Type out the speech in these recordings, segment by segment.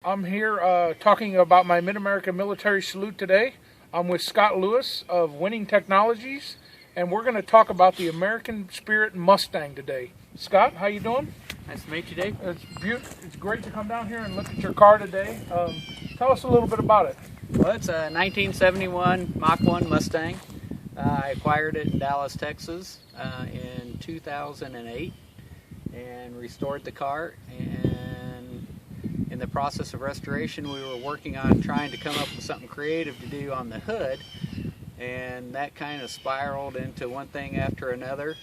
I'm here talking about my Mid-America Military Salute today. I'm with Scott Lewis of Winning Technologies, and we're going to talk about the American Spirit Mustang today. Scott, how you doing? Nice to meet you, Dave. It's great to come down here and look at your car today. Tell us a little bit about it. Well, it's a 1971 Mach 1 Mustang. I acquired it in Dallas, Texas in 2008 and restored the car. And in the process of restoration, we were working on trying to come up with something creative to do on the hood. And that kind of spiraled into one thing after another.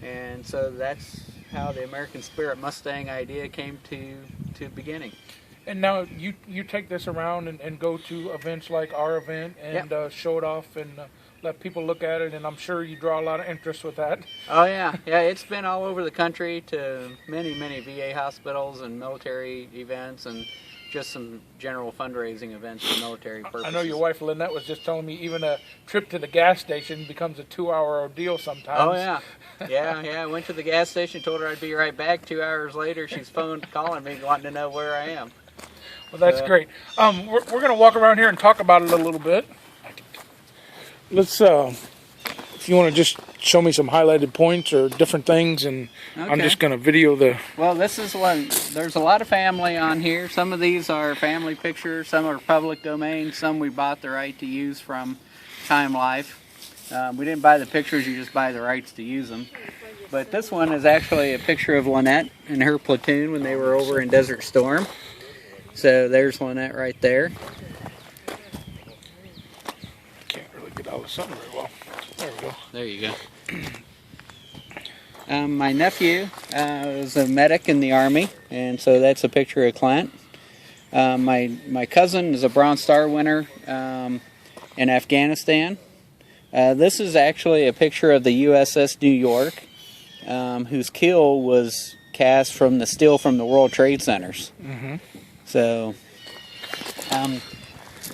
And so that's how the American Spirit Mustang idea came to beginning. And now you take this around and go to events like our event and Yep. Show it off and let people look at it, and I'm sure you draw a lot of interest with that. Oh yeah, it's been all over the country to many VA hospitals and military events and just some general fundraising events for military purposes. I know your wife Lynette was just telling me even a trip to the gas station becomes a 2-hour ordeal sometimes. Oh yeah. I went to the gas station, told her I'd be right back. 2 hours later, she's calling me, wanting to know where I am. Well, that's great. We're going to walk around here and talk about it a little bit. Let's, if you want to just show me some highlighted points or different things, and Okay. I'm just going to video the... Well, this is one. There's a lot of family on here. Some of these are family pictures. Some are public domain. Some we bought the right to use from Time Life. We didn't buy the pictures. You just buy the rights to use them. But this one is actually a picture of Lynette and her platoon when they were over in Desert Storm. So there's Lynette right there. Can't really get out of something very well. There we go. There you go. My nephew was a medic in the Army, and so that's a picture of Clint. My cousin is a Bronze Star winner in Afghanistan. This is actually a picture of the USS New York, whose keel was cast from the steel from the World Trade Centers. Mm-hmm. So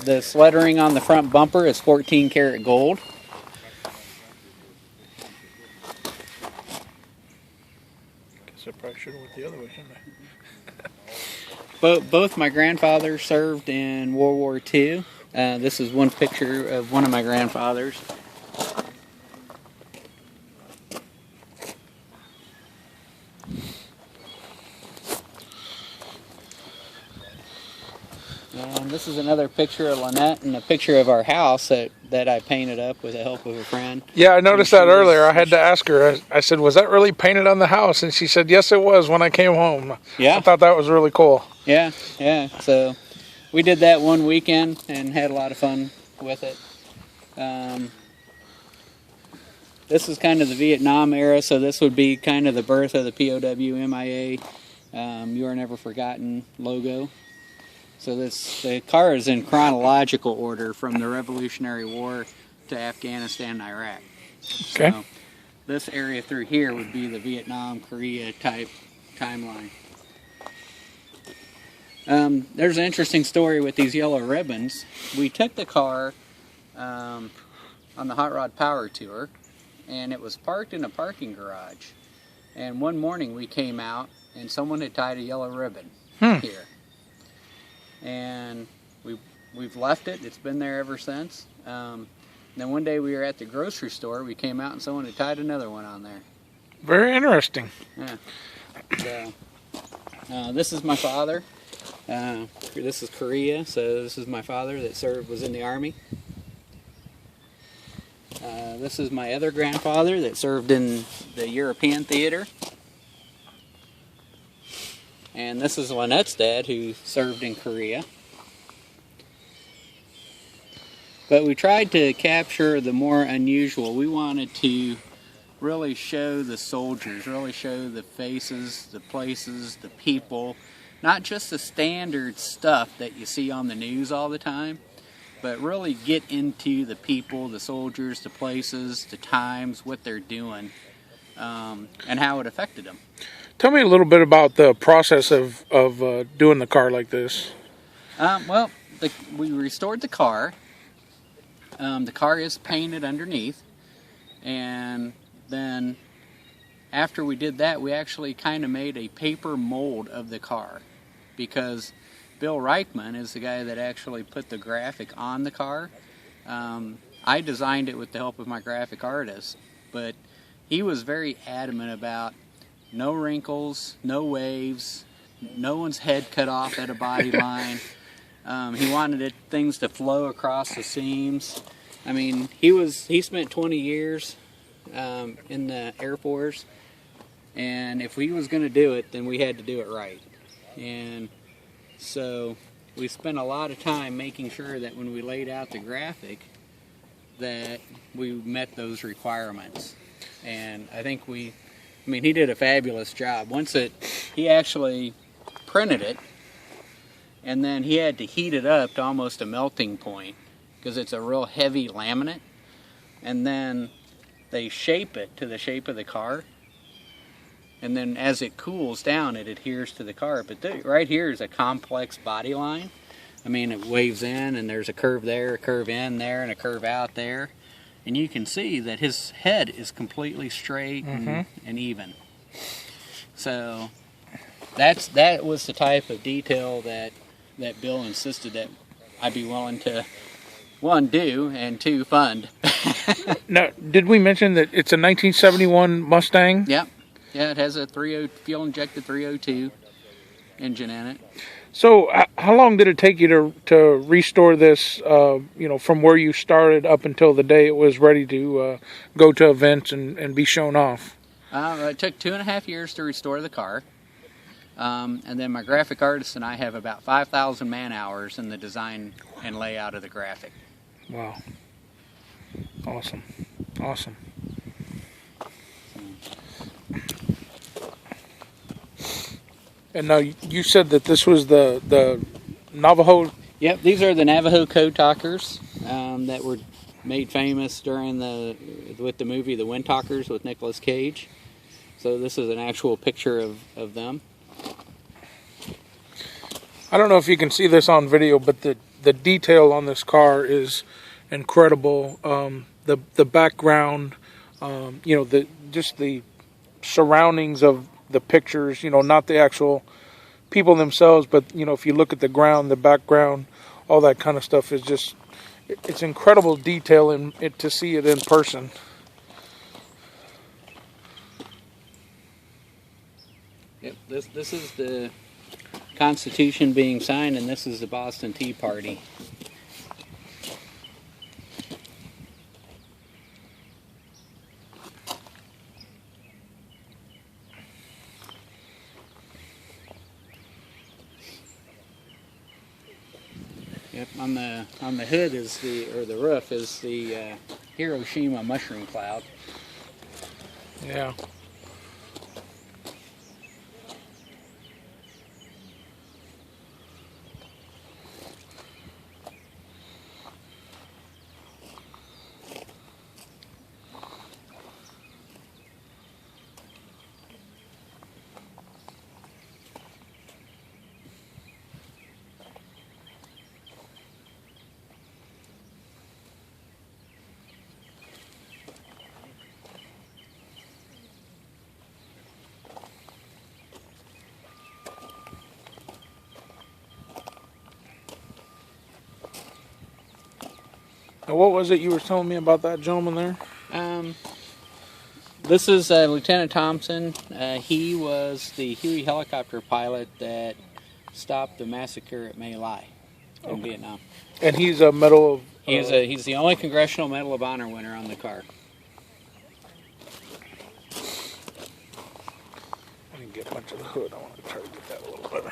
this lettering on the front bumper is 14 karat gold. Guess I probably should have went the other way, shouldn't I? Both my grandfathers served in World War II. This is one picture of one of my grandfathers. This is another picture of Lynette and a picture of our house that I painted up with the help of a friend. Yeah, I noticed that earlier. I had to ask her. I said, was that really painted on the house? And she said, yes, it was when I came home. Yeah. I thought that was really cool. Yeah. So we did that one weekend and had a lot of fun with it. This is kind of the Vietnam era, so this would be kind of the birth of the POW MIA You Are Never Forgotten logo. So the car is in chronological order from the Revolutionary War to Afghanistan and Iraq. Okay. So this area through here would be the Vietnam, Korea type timeline. There's an interesting story with these yellow ribbons. We took the car on the Hot Rod Power Tour, and it was parked in a parking garage. And one morning we came out, and someone had tied a yellow ribbon here. And we've left it. It's been there ever since. Then one day we were at the grocery store. We came out and someone had tied another one on there. Very interesting. Yeah. So, this is my father. This is Korea. So this is my father that was in the Army. This is my other grandfather that served in the European theater. And this is Lynette's dad, who served in Korea. But we tried to capture the more unusual. We wanted to really show the soldiers, really show the faces, the places, the people. Not just the standard stuff that you see on the news all the time, but really get into the people, the soldiers, the places, the times, what they're doing, and how it affected them. Tell me a little bit about the process of doing the car like this. Well, we restored the car. The car is painted underneath, and then after we did that, we actually kind of made a paper mold of the car, because Bill Reichman is the guy that actually put the graphic on the car. I designed it with the help of my graphic artist, but he was very adamant about no wrinkles, no waves, no one's head cut off at a body line. He wanted things to flow across the seams. I mean, he spent 20 years in the Air Force, and if he was going to do it, then we had to do it right. And so we spent a lot of time making sure that when we laid out the graphic that we met those requirements. And I think he did a fabulous job. He actually printed it, and then he had to heat it up to almost a melting point because it's a real heavy laminate. And then they shape it to the shape of the car. And then as it cools down, it adheres to the car. But right here is a complex body line. I mean, it waves in, and there's a curve there, a curve in there, and a curve out there. And you can see that his head is completely straight and even. So that was the type of detail that Bill insisted that I'd be willing to, one, do, and two, fund. Now, did we mention that it's a 1971 Mustang? Yep. Yeah, it has a fuel-injected 302 engine in it. So, how long did it take you to restore this? From where you started up until the day it was ready to go to events and be shown off? It took 2.5 years to restore the car, and then my graphic artist and I have about 5,000 man-hours in the design and layout of the graphic. Wow! Awesome. And now you said that this was the Navajo. Yep, these are the Navajo code talkers that were made famous with the movie The Wind Talkers with Nicolas Cage. So this is an actual picture of them. I don't know if you can see this on video, but the detail on this car is incredible. The background, just the surroundings of the pictures, not the actual people themselves, but if you look at the ground, the background, all that kind of stuff is just, it's incredible detail in it to see it in person. Yep, this is the Constitution being signed, and this is the Boston Tea Party. Yep, on the hood the roof is the Hiroshima mushroom cloud. Yeah. Now, what was it you were telling me about that gentleman there? This is Lieutenant Thompson. He was the Huey helicopter pilot that stopped the massacre at My Lai in Vietnam. And he's a Medal of... He's the only Congressional Medal of Honor winner on the car. I didn't get much of the hood. I want to try to get that a little better.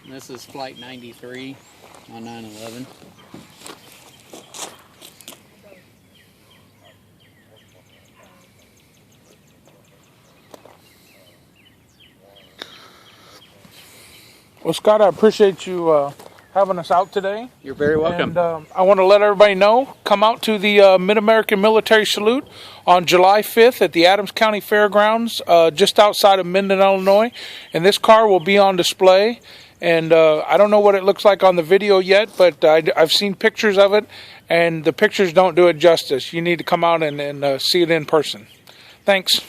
This is Flight 93 on 9/11. Well, Scott, I appreciate you having us out today. You're very welcome. And I want to let everybody know, come out to the Mid-American Military Salute on July 5th at the Adams Country Fairgrounds, just outside of Minden, Illinois. And this car will be on display. And I don't know what it looks like on the video yet, but I've seen pictures of it, and the pictures don't do it justice. You need to come out and see it in person. Thanks.